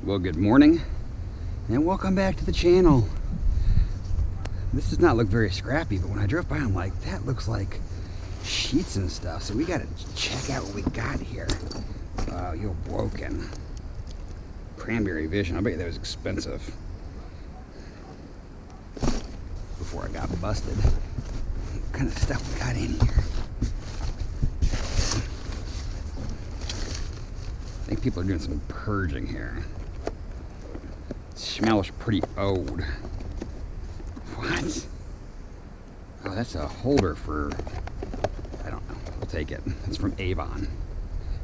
Well, good morning and welcome back to the channel. This does not look very scrappy, but when I drove by, I'm like, that looks like sheets and stuff. So we gotta check out what we got here. You're broken. Cranberry Vision. I bet you that was expensive. Before I got busted. What kind of stuff we got in here? I think people are doing some purging here. It smells pretty old. What? Oh, that's a holder for, I don't know. We'll take it. It's from Avon.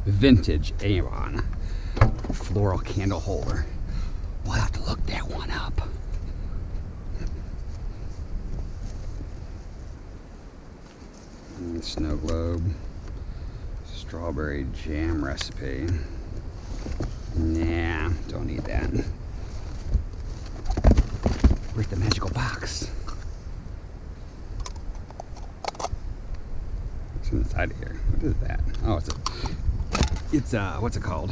Vintage Avon. Floral candle holder. We'll have to look that one up. Snow globe. Strawberry jam recipe. Nah, don't need that. Where's the magical box? What's inside of here? What is that? Oh, it's what's it called?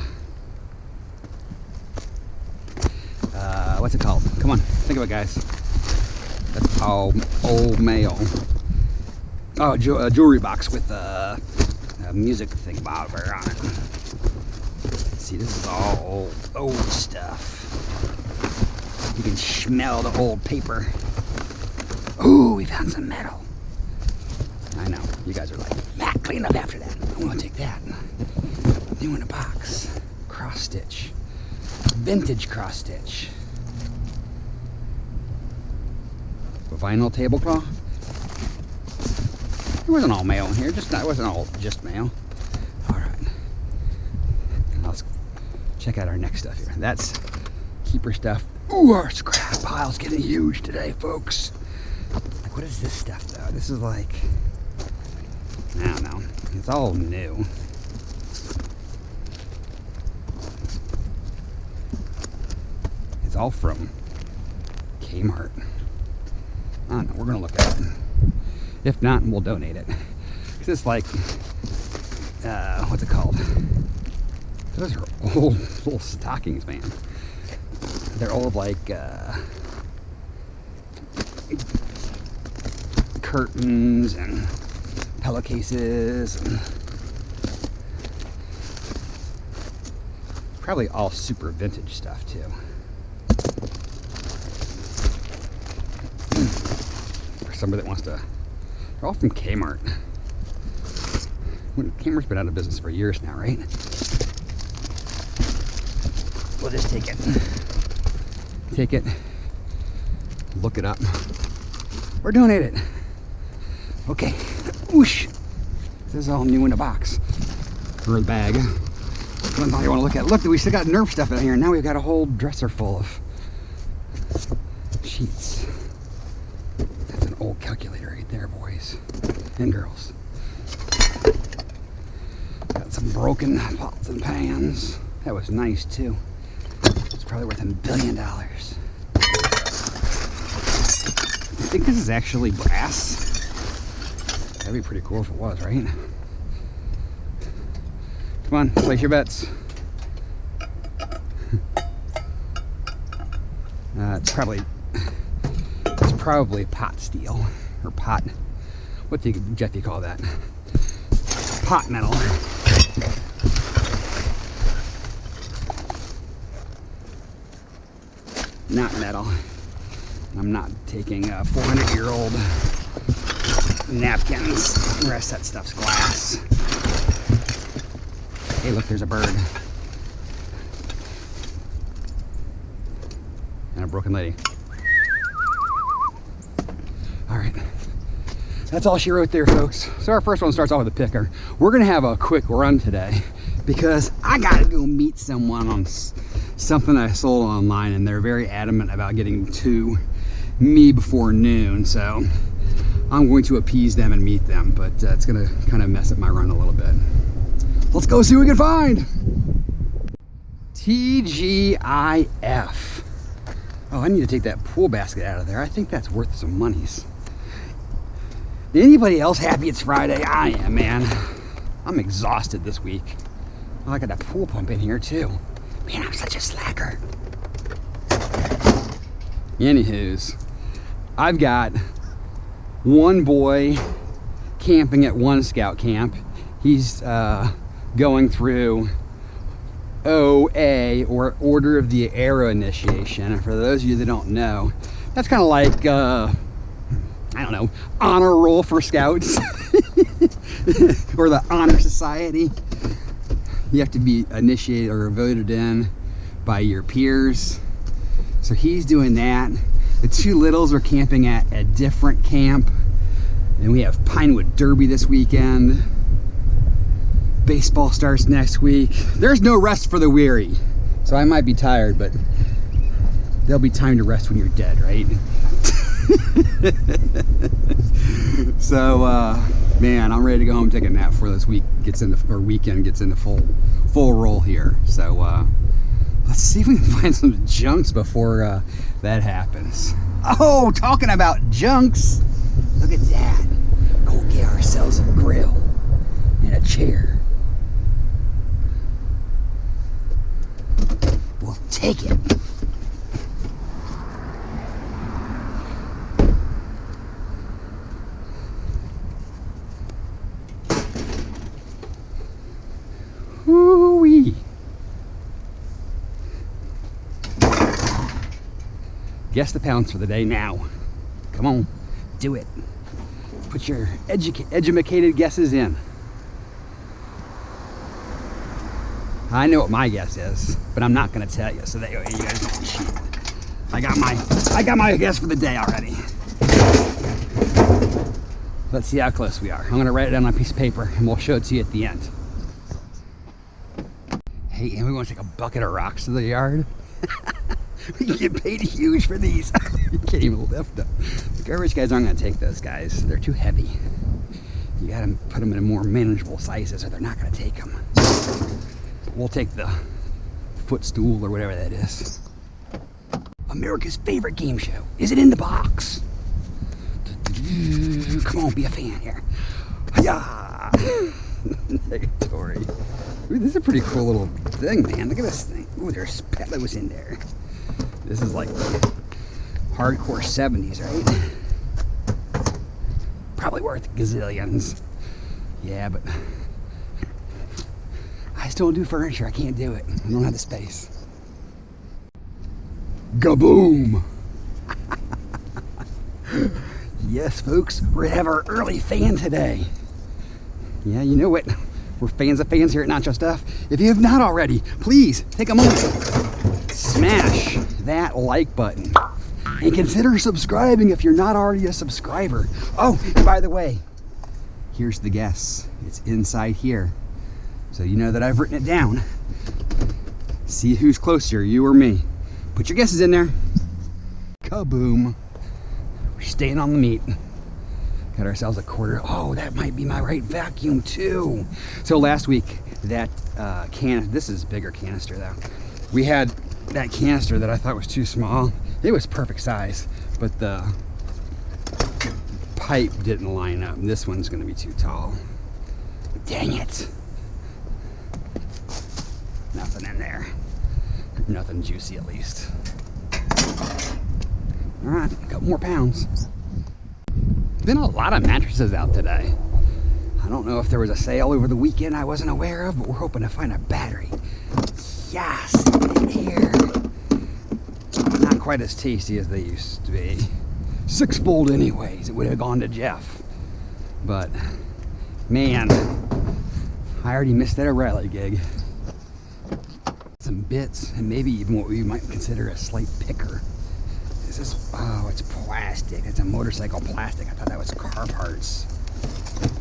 What's it called? Come on, think of it, guys. That's old mail. Oh, a jewelry box with a music thing bobber on it. See, this is all old stuff. You can smell the old paper. Ooh, we found some metal. I know, you guys are like, Matt, clean up after that. I'm gonna take that. New in a box. Cross stitch. Vintage cross stitch. A vinyl tablecloth. There wasn't all mail in here, it wasn't all just mail. All right. Let's check out our next stuff here. That's keeper stuff. Ooh, our scrap pile's getting huge today, folks. Like, what is this stuff, though? This is like, I don't know. It's all new. It's all from Kmart. I don't know. We're gonna look at it. If not, we'll donate it. Cause it's like, what's it called? Those are old little stockings, man. They're old, like, curtains and pillowcases, and probably all super vintage stuff too. For somebody that wants to, they're all from Kmart. Kmart's been out of business for years now, right? We'll just take it. Take it, look it up, or donate it. Okay, whoosh. This is all new in a box, or a bag. One thing you want to look at. Look, we still got Nerf stuff in here. Now we've got a whole dresser full of sheets. That's an old calculator right there, boys and girls. Got some broken pots and pans. That was nice too. Probably worth $1 billion. I think this is actually brass. That'd be pretty cool if it was, right? Come on, place your bets. It's probably pot steel or pot. What do you, Jeff, you call that? Pot metal. Not metal. I'm not taking 400-year-old napkins. The rest of that stuff's glass. Hey, look, there's a bird. And a broken lady. All right. That's all she wrote there, folks. So our first one starts off with a picker. We're gonna have a quick run today because I gotta go meet someone on something I sold online, and they're very adamant about getting to me before noon, so I'm going to appease them and meet them, but it's gonna kind of mess up my run a little bit. Let's go see what we can find. TGIF. Oh, I need to take that pool basket out of there. I think that's worth some monies. Anybody else happy it's Friday? I am, man. I'm exhausted this week. Oh, I got that pool pump in here too. Man, I'm such a slacker. Anywho's, I've got one boy camping at one scout camp. He's going through OA, or Order of the Arrow Initiation. And for those of you that don't know, that's kind of like, I don't know, honor roll for scouts. Or the honor society. You have to be initiated or voted in by your peers. So he's doing that. The two littles are camping at a different camp. And we have Pinewood Derby this weekend. Baseball starts next week. There's no rest for the weary. So I might be tired, but there'll be time to rest when you're dead, right? So, man, I'm ready to go home and take a nap before this week gets into, or weekend gets into full roll here. So, let's see if we can find some junks before that happens. Oh, talking about junks, look at that. Go get ourselves a grill and a chair. We'll take it. Woo-wee. Guess the pounds for the day now. Come on, do it. Put your educated guesses in. I know what my guess is, but I'm not going to tell you, so that you guys don't cheat. I got my guess for the day already. Let's see how close we are. I'm going to write it down on a piece of paper, and we'll show it to you at the end. Hey, and we want to take a bucket of rocks to the yard. We can get paid huge for these. You can't even lift them. The garbage guys aren't going to take those guys. They're too heavy. You got to put them in more manageable sizes, or they're not going to take them. We'll take the footstool or whatever that is. America's favorite game show. Is it in the box? Come on, be a fan here. Yeah. Negatory. Ooh, this is a pretty cool little thing, man. Look at this thing. Ooh, there's pillows in there. This is like hardcore 70s, right? Probably worth gazillions. Yeah, but I still don't do furniture. I can't do it. I don't have the space. Gaboom! Yes, folks, we're gonna have our early fan today. Yeah, you know what? We're fans of fans here at Nacho Stuff. If you have not already, please take a moment, smash that like button, and consider subscribing if you're not already a subscriber. Oh, and by the way, here's the guess. It's inside here. So you know that I've written it down. See who's closer, you or me. Put your guesses in there. Kaboom. We're staying on the meat. Got ourselves a quarter. Oh, that might be my right vacuum too. So last week, that this is a bigger canister though. We had that canister that I thought was too small. It was perfect size, but the pipe didn't line up. This one's gonna be too tall. Dang it. Nothing in there. Nothing juicy at least. All right, a couple more pounds. Been a lot of mattresses out today. I don't know if there was a sale over the weekend I wasn't aware of, but we're hoping to find a battery. Yes, in here. Not quite as tasty as they used to be. Six-fold anyways, it would have gone to Jeff. But, man, I already missed that O'Reilly gig. Some bits, and maybe even what we might consider a slight picker. This is, oh, it's plastic. It's a motorcycle plastic. I thought that was car parts.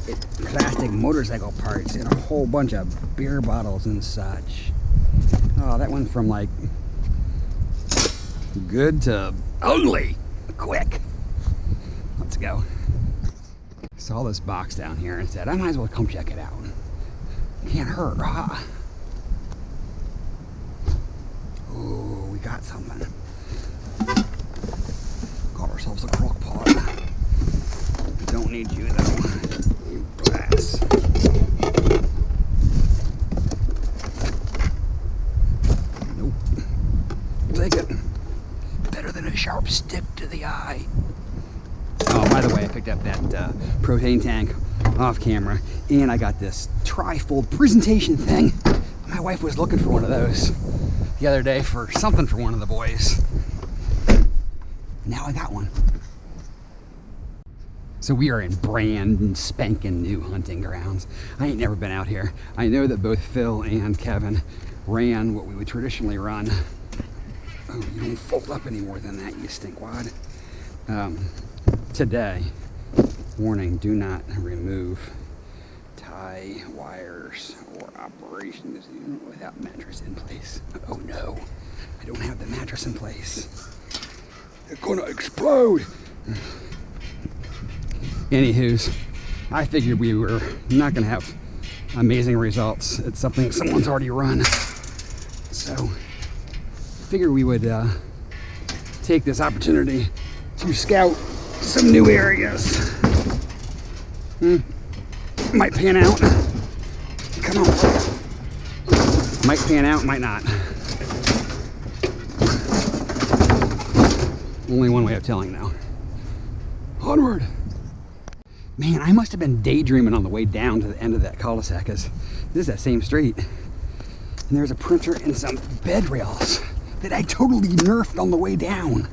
It's plastic motorcycle parts and a whole bunch of beer bottles and such. Oh, that went from like good to ugly quick. Let's go. Saw this box down here and said, I might as well come check it out. Can't hurt, huh? Oh, we got something. Got ourselves a crock pot. Don't need you though. Glass. take it. Better than a sharp stick to the eye. Oh, by the way, I picked up that propane tank off camera, and I got this tri-fold presentation thing. My wife was looking for one of those the other day for something for one of the boys. Now I got one. So we are in brand spanking new hunting grounds. I ain't never been out here. I know that both Phil and Kevin ran what we would traditionally run. Oh, you don't fold up any more than that, you stinkwad. Today, warning, do not remove tie wires or operations without mattress in place. Oh no, I don't have the mattress in place. It's gonna explode. Anywho's, I figured we were not gonna have amazing results. It's something someone's already run. So, I figured we would take this opportunity to scout some new areas. Might pan out. Come on. Might pan out, might not. Only one way of telling now. Onward. Man, I must have been daydreaming on the way down to the end of that cul-de-sac, because this is that same street. And there's a printer and some bed rails that I totally nerfed on the way down.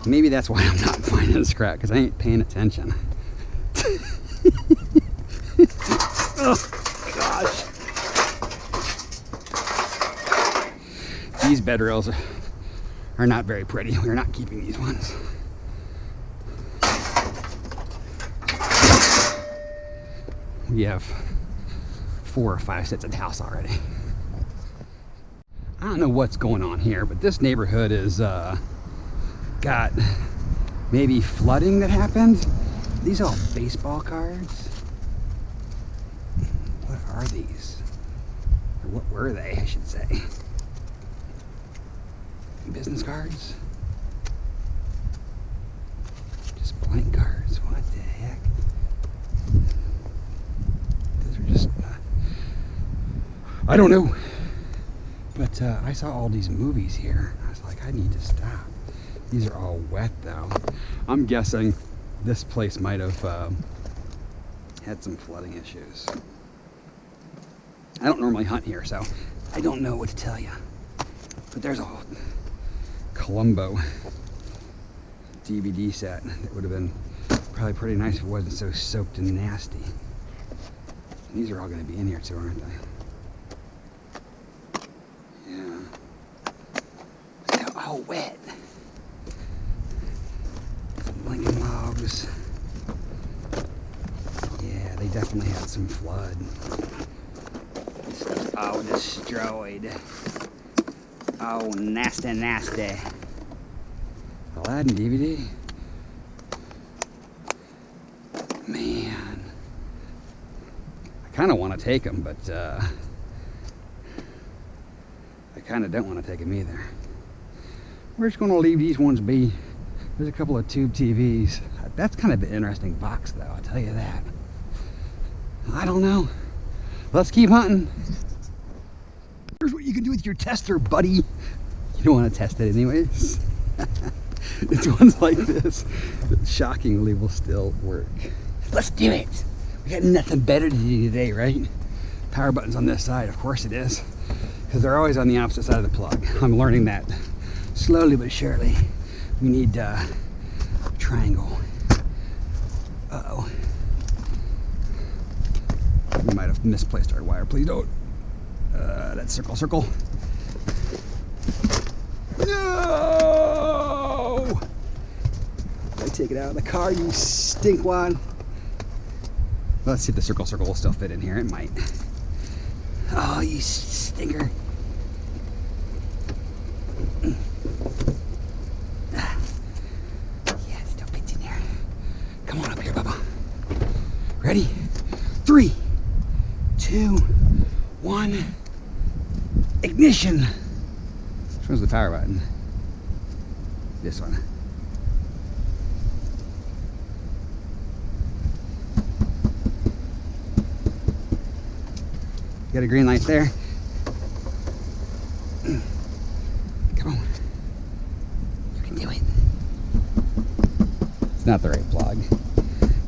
Maybe that's why I'm not finding this crap, because I ain't paying attention. Oh, gosh. These bed rails are not very pretty. We're not keeping these ones. We have 4 or 5 sets of house already. I don't know what's going on here, but this neighborhood is got maybe flooding that happened. These are all baseball cards. What are these? Or what were they, I should say? Business cards? Just blank cards. What the heck? Those are just I don't know. But I saw all these movies here. I was like, I need to stop. These are all wet though. I'm guessing this place might have had some flooding issues. I don't normally hunt here, so I don't know what to tell you. But there's a Columbo DVD set that would have been probably pretty nice if it wasn't so soaked and nasty. And these are all going to be in here too, aren't they? Yeah. They're all wet. Lincoln logs. Yeah, they definitely had some flood. This stuff's all destroyed. Oh, nasty, nasty. Aladdin DVD. Man. I kind of want to take them, but I kind of don't want to take them either. We're just going to leave these ones be. There's a couple of tube TVs. That's kind of an interesting box, though, I'll tell you that. I don't know. Let's keep hunting. Here's what you can do with your tester, buddy. You don't want to test it anyways. It's ones like this that shockingly will still work. Let's do it. We got nothing better to do today, right? Power button's on this side, of course it is. Because they're always on the opposite side of the plug. I'm learning that slowly but surely. We need triangle. Uh-oh. We might have misplaced our wire. Please don't. That's circle, circle. No! Did I take it out of the car, you stinkwad? Let's see if the circle, circle will still fit in here. It might. Oh, you stinker. Ready? 3, 2, 1. Ignition. Which one's the power button? This one. Got a green light there. not the right plug.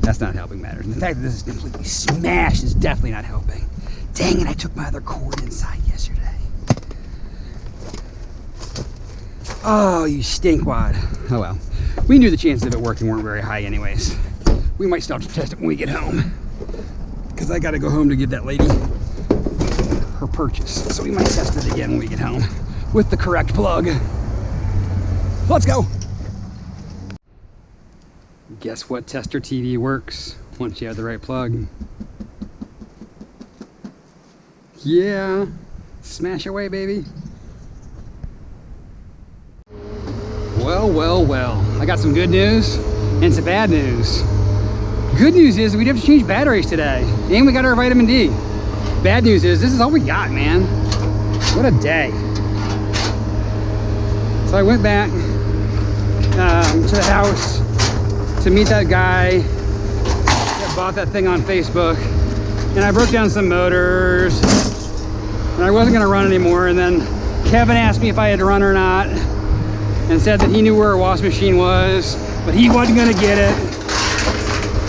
That's not helping matters. And the fact that this is completely smashed is definitely not helping. Dang it, I took my other cord inside yesterday. Oh, you stinkwad. Oh well. We knew the chances of it working weren't very high anyways. We might still have to test it when we get home. Because I gotta go home to give that lady her purchase. So we might test it again when we get home with the correct plug. Let's go. Guess what tester TV works once you have the right plug? Yeah, smash away, baby. Well, well, well. I got some good news and some bad news. Good news is we didn't have to change batteries today, and we got our vitamin D. Bad news is this is all we got, man. What a day. So I went back to the house to meet that guy that bought that thing on Facebook, and I broke down some motors, and I wasn't gonna run anymore, and then Kevin asked me if I had to run or not, and said that he knew where a wash machine was, but he wasn't gonna get it.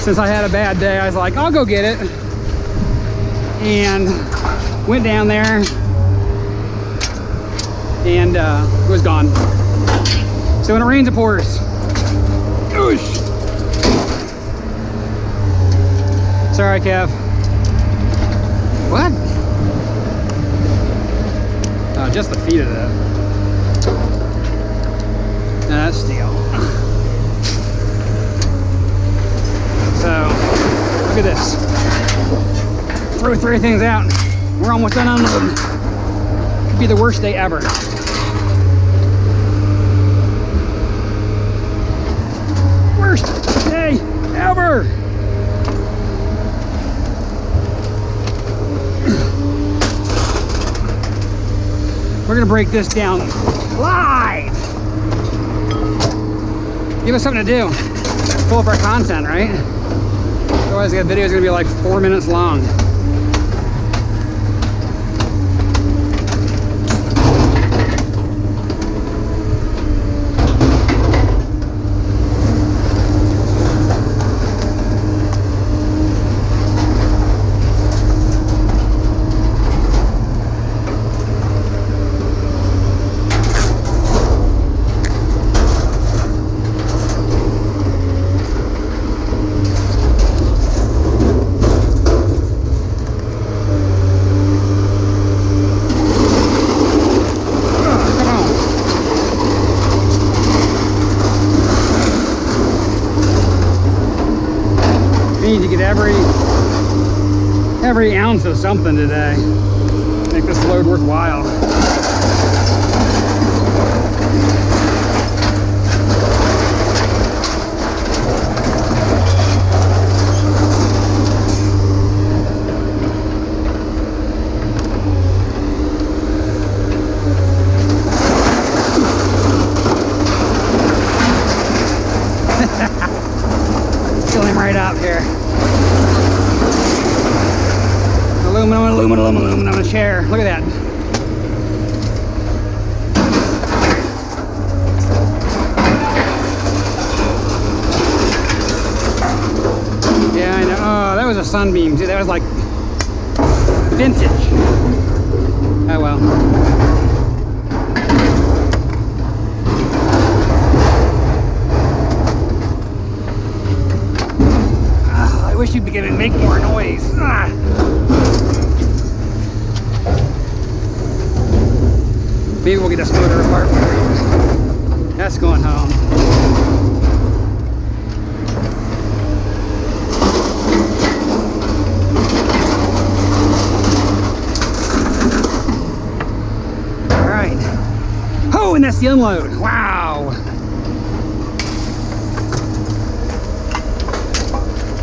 Since I had a bad day, I was like, I'll go get it. And went down there, and it was gone. So when it rains, it pours. Oosh. Sorry, Kev. What? Oh, just the feet of that. No, that's steel. So, look at this. Threw 3 things out. We're almost done unloading. Could be the worst day ever. Worst day ever. We're gonna break this down live. Give us something to do. Pull up our content, right? Otherwise the video is gonna be like 4 minutes long. To get every ounce of something today. Make this load worthwhile. Fill him right up here. Aluminum on a chair. Look at that. Yeah, I know. Oh, that was a Sunbeam too. That was like vintage. Oh well. Oh, I wish you'd be make more noise. Ah. Maybe we'll get this motor apart. That's going home. All right. Oh, and that's the unload. Wow.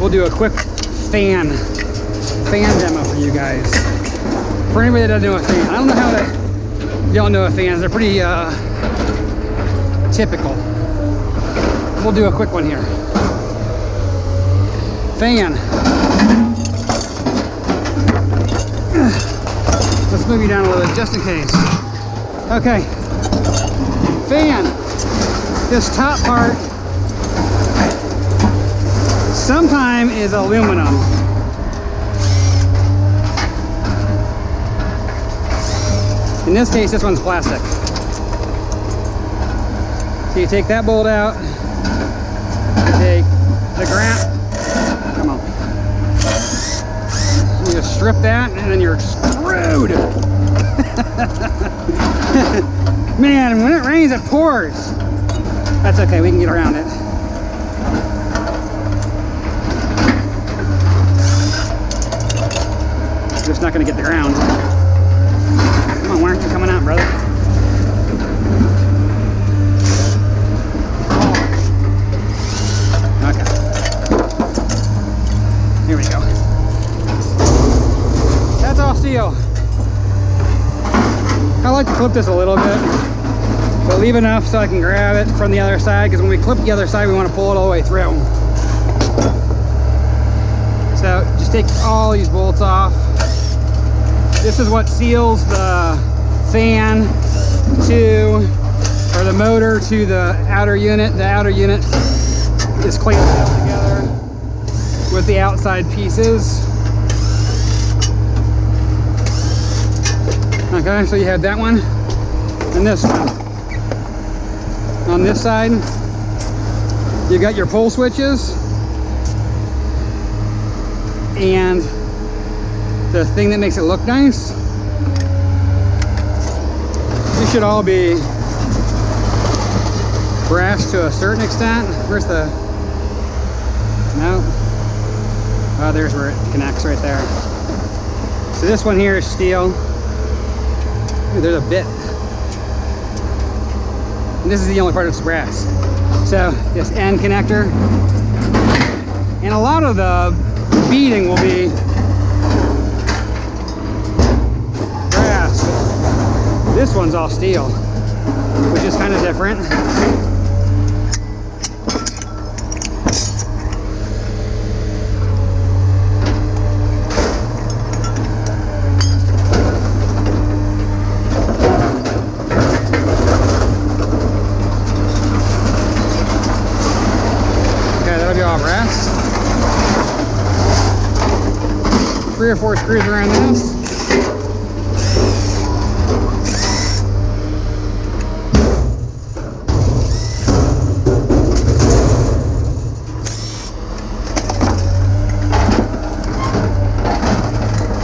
We'll do a quick fan demo for you guys. For anybody that doesn't know a fan, I don't know how to. Y'all know fans, they're pretty typical. We'll do a quick one here. Fan. Let's move you down a little bit just in case. Okay. Fan. This top part Sometimes is aluminum. In this case, this one's plastic. So you take that bolt out, you take the ground, come on. You just strip that and then you're screwed. Man, when it rains, it pours. That's okay, we can get around it. Just not gonna get the ground. Come on, why aren't you coming out, brother? Okay. Here we go. That's all steel. I like to clip this a little bit, but leave enough so I can grab it from the other side, because when we clip the other side, we want to pull it all the way through. So just take all these bolts off. This is what seals the fan to, or the motor to the outer unit. The outer unit is clamped up together with the outside pieces. Okay, so you have that one and this one. On this side, you got your pull switches and the thing that makes it look nice. These should all be brass to a certain extent. Where's the, no. Oh, there's where it connects right there. So this one here is steel. Ooh, there's a bit. And this is the only part that's brass. So this end connector. And a lot of the beading will be brass. This one's all steel, which is kind of different. Brass. 3 or 4 screws around this.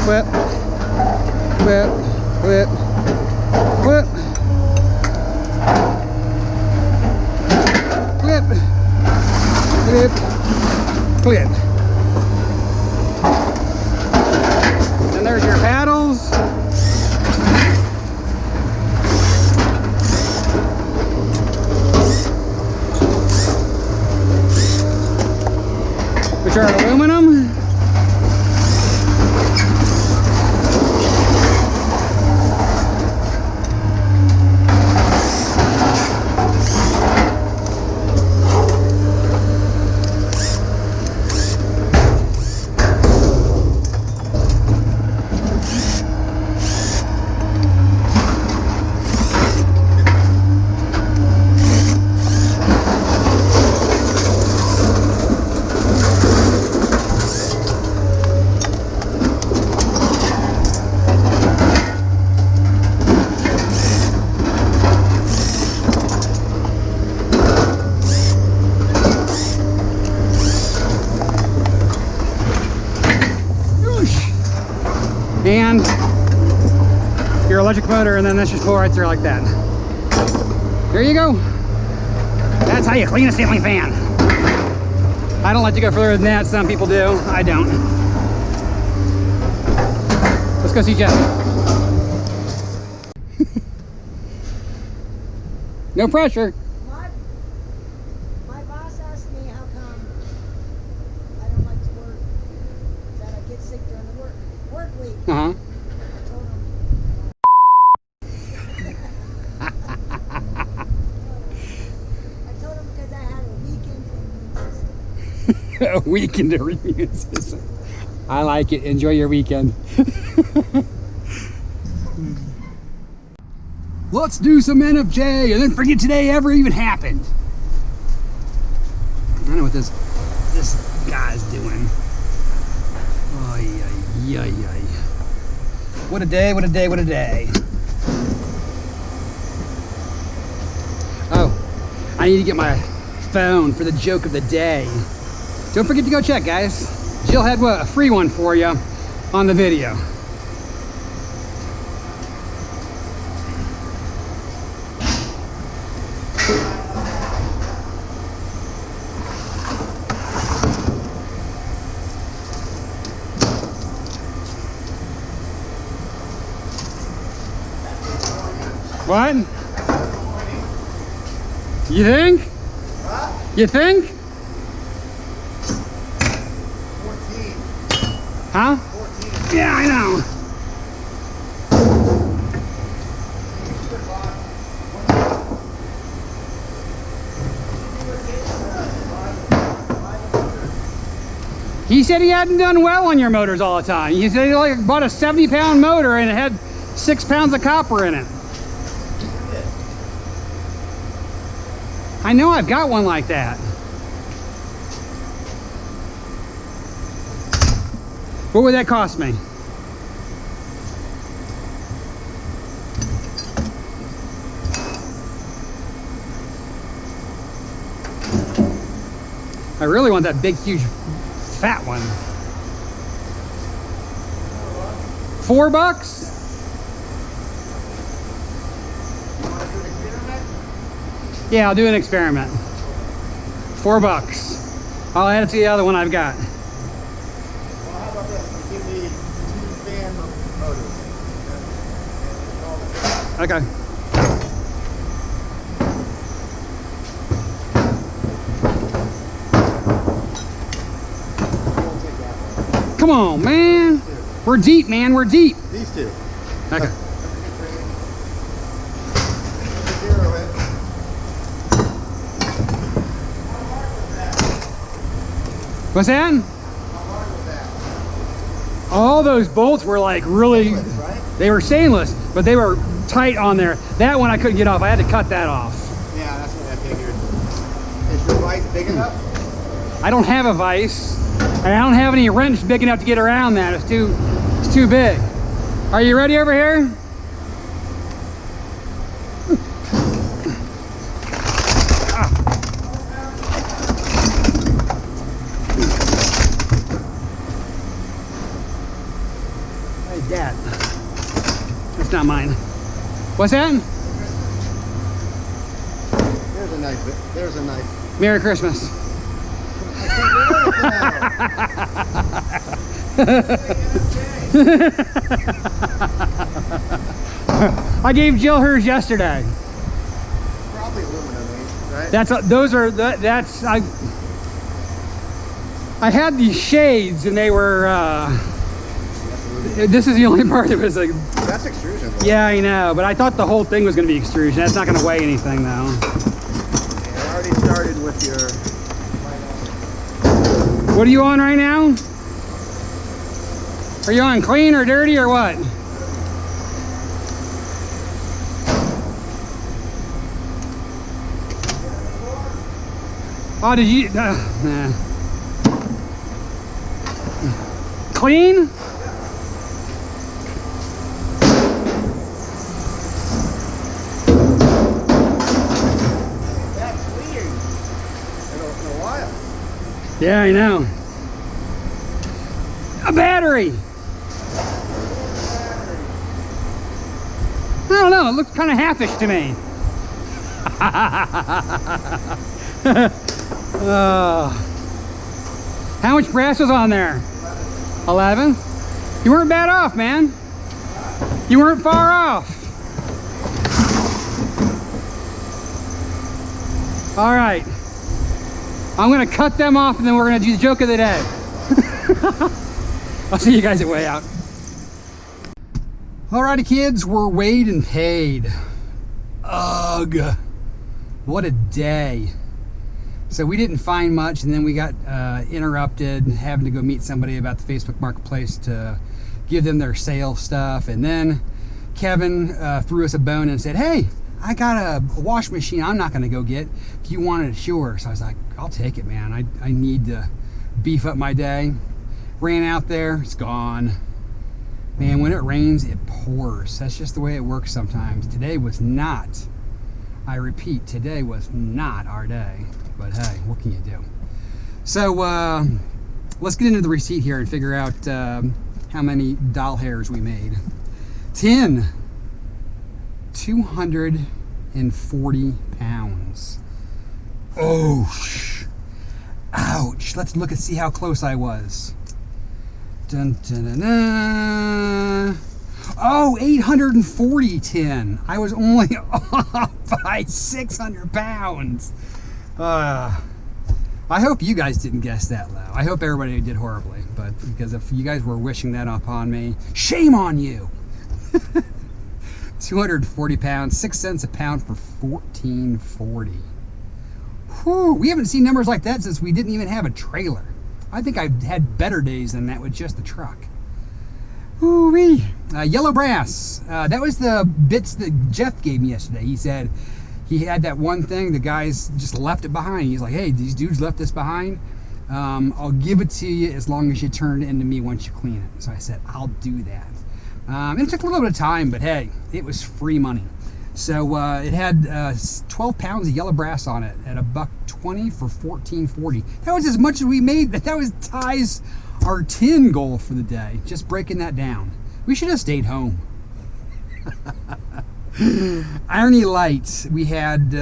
Whip, whip, whip, whip, whip, whip. Clip. And there's your paddles. Which are aluminum. And your electric motor, and then this just pull right through like that. There you go. That's how you clean a ceiling fan. I don't like to go further than that. Some people do. I don't. Let's go see Jeff. No pressure. My boss asked me how come I don't like to work, that I get sick during the work week. Uh-huh. I told him because I had a weakened immune system. A weekend immune system. I like it. Enjoy your weekend. Let's do some NFJ and then forget today ever even happened. I don't know what this this guy's doing. Ay, ay, ay, ay. What a day, what a day, what a day. Oh, I need to get my phone for the joke of the day. Don't forget to go check, guys. Jill had a free one for you on the video. What? You think? Huh? You think? 14. Huh? 14. Yeah, I know. He said he hadn't done well on your motors all the time. He said he like bought a 70-pound motor and it had 6 pounds of copper in it. I know I've got one like that. What would that cost me? I really want that big, huge, fat one. $4? Yeah, I'll do an experiment. $4. I'll add it to the other one I've got. Well, how about this? You give me 2 fan motors. Okay. We'll take that one. Come on, man. We're deep, man. We're deep. These two. Okay. Zero it. What's that? How hard was that? All those bolts were like really, Right? they were stainless, but they were tight on there. That one I couldn't get off. I had to cut that off. Yeah, that's what I figured. Is your vise big enough? I don't have a vise, and I don't have any wrench big enough to get around that. It's too big. Are you ready over here? Hey, Dad. That's not mine. What's that? There's a knife. There's a knife. Merry Christmas. I gave Jill hers yesterday. Probably aluminum, right? I had these shades and they were this is the only part that was like, That's extrusion. yeah, I know, but I thought the whole thing was going to be extrusion. That's not going to weigh anything though. I already started with your. What are you on right now? Are you on clean or dirty or what? Oh, did you? Nah. Clean? That's weird. In a while. Yeah, I know. A battery. I don't know. It looks kind of halfish to me. How much brass was on there? 11. You weren't bad off, man. You weren't far off. All right. I'm gonna cut them off and then we're gonna do the joke of the day. I'll see you guys at way out. Alrighty kids, we're weighed and paid. Ugh, what a day. So we didn't find much and then we got interrupted having to go meet somebody about the Facebook Marketplace to give them their sale stuff. And then Kevin threw us a bone and said, hey, I got a wash machine I'm not gonna go get. If you want it, sure. So I was like, I'll take it, man. I need to beef up my day. Ran out there, it's gone. Man, when it rains, it pours. That's just the way it works sometimes. Today was not, I repeat, today was not our day. But hey, what can you do? So let's get into the receipt here and figure out how many doll hairs we made. 10. 240 pounds. Oh, ouch. Let's look and see how close I was. Dun, dun, dun, dun. Oh, 840 tin. I was only off by 600 pounds. I hope you guys didn't guess that low. I hope everybody did horribly, but because if you guys were wishing that upon me, shame on you. 240 pounds, 6 cents a pound for $14.40. Whew, we haven't seen numbers like that since we didn't even have a trailer. I think I've had better days than that with just the truck. Ooh-wee. Yellow brass. That was the bits that Jeff gave me yesterday. He said he had that one thing, the guys just left it behind. He's like, hey, these dudes left this behind. I'll give it to you as long as you turn it into me once you clean it. So I said, I'll do that. It took a little bit of time, but hey, it was free money. So it had 12 pounds of yellow brass on it at $1.20 for $14.40. That was as much as we made. That was Ty's our tin goal for the day. Just breaking that down. We should have stayed home. Irony lights. We had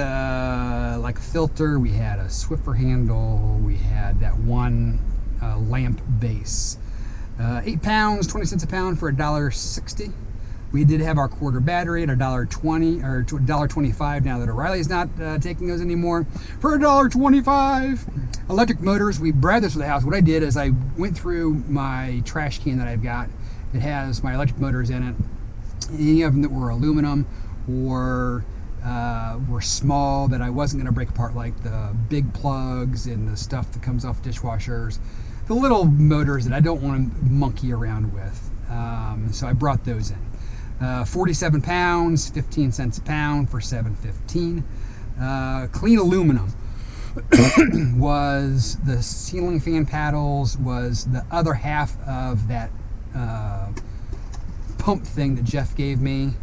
like a filter. We had a Swiffer handle. We had that one lamp base. 8 pounds, 20 cents a pound for $1.60. We did have our quarter battery at $1.20 or $1.25 now that O'Reilly's not taking those anymore for $1.25. Electric motors, we brought this to the house. What I did is I went through my trash can that I've got. It has my electric motors in it. Any of them that were aluminum or were small that I wasn't going to break apart, like the big plugs and the stuff that comes off dishwashers. The little motors that I don't want to monkey around with. So I brought those in. 47 pounds, 15 cents a pound for $7.15. Clean aluminum was the ceiling fan paddles, was the other half of that pump thing that Jeff gave me.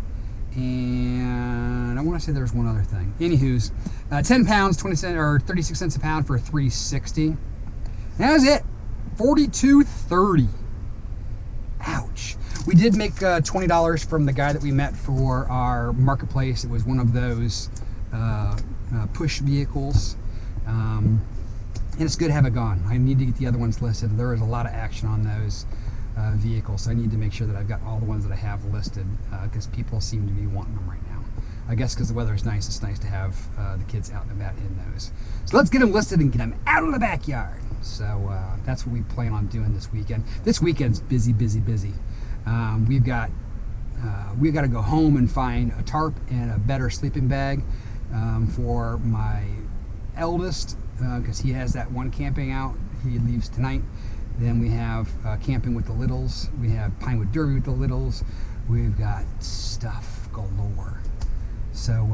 And I want to say there was one other thing. Anywho's, 10 pounds, 20 cents or 36 cents a pound for $3.60. That was it. $42.30. Ouch. We did make $20 from the guy that we met for our marketplace. It was one of those push vehicles. And it's good to have it gone. I need to get the other ones listed. There is a lot of action on those vehicles. So I need to make sure that I've got all the ones that I have listed because people seem to be wanting them right now. I guess because the weather is nice, it's nice to have the kids out and about in those. So let's get them listed and get them out of the backyard. So that's what we plan on doing this weekend. This weekend's busy, busy, busy. We've got to go home and find a tarp and a better sleeping bag for my eldest because he has that one camping out. He leaves tonight. Then we have camping with the littles. We have Pinewood Derby with the littles. We've got stuff galore. So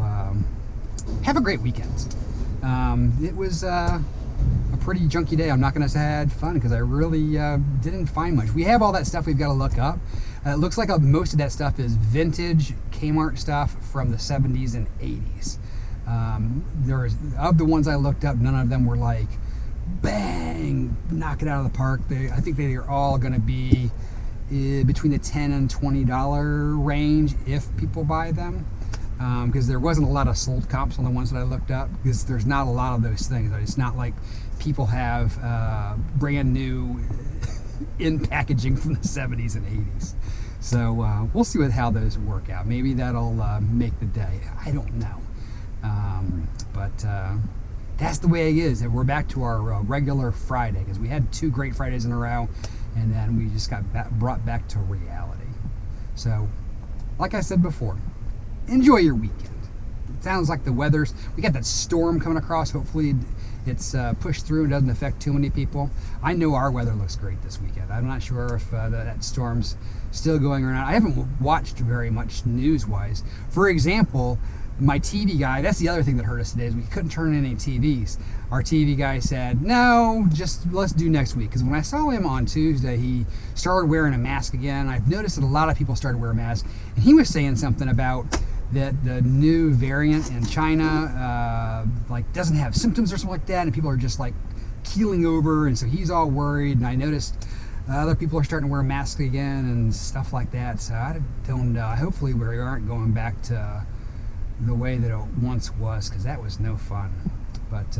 have a great weekend. It was a pretty junky day. I'm not going to say I had fun because I really didn't find much. We have all that stuff we've got to look up. It looks like most of that stuff is vintage Kmart stuff from the 70s and 80s. Of the ones I looked up, none of them were like, bang, knock it out of the park. I think they are all going to be between the $10 and $20 range if people buy them. Because there wasn't a lot of sold comps on the ones that I looked up because there's not a lot of those things. It's not like people have brand new in packaging from the 70s and 80s. So we'll see how those work out. Maybe that'll make the day. I don't know. But that's the way it is. We're back to our regular Friday because we had 2 great Fridays in a row and then we just got brought back to reality. So like I said before, enjoy your weekend. It sounds like the weather's, we got that storm coming across. Hopefully it's pushed through and doesn't affect too many people. I know our weather looks great this weekend. I'm not sure if that storm's still going or not. I haven't watched very much news-wise. For example, My TV guy, that's the other thing that hurt us today, is we couldn't turn in any TVs. Our TV guy said, no, just let's do next week. Because when I saw him on Tuesday, he started wearing a mask again. I've noticed that a lot of people started wearing masks. And he was saying something about that the new variant in China like doesn't have symptoms or something like that. And people are just like keeling over. And so he's all worried. And I noticed other people are starting to wear masks again and stuff like that. So I don't know. Hopefully we aren't going back to the way that it once was, because that was no fun. But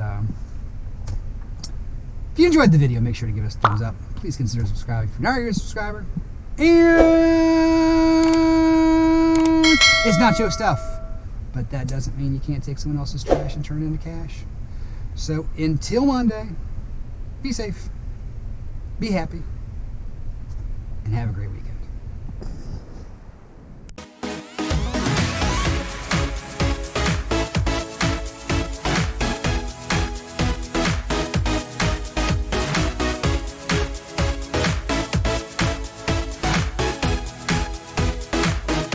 if you enjoyed the video, make sure to give us a thumbs up. Please consider subscribing if you're not a subscriber. And it's Nacho Stuff, but that doesn't mean you can't take someone else's trash and turn it into cash. So until Monday, be safe, be happy, and have a great weekend.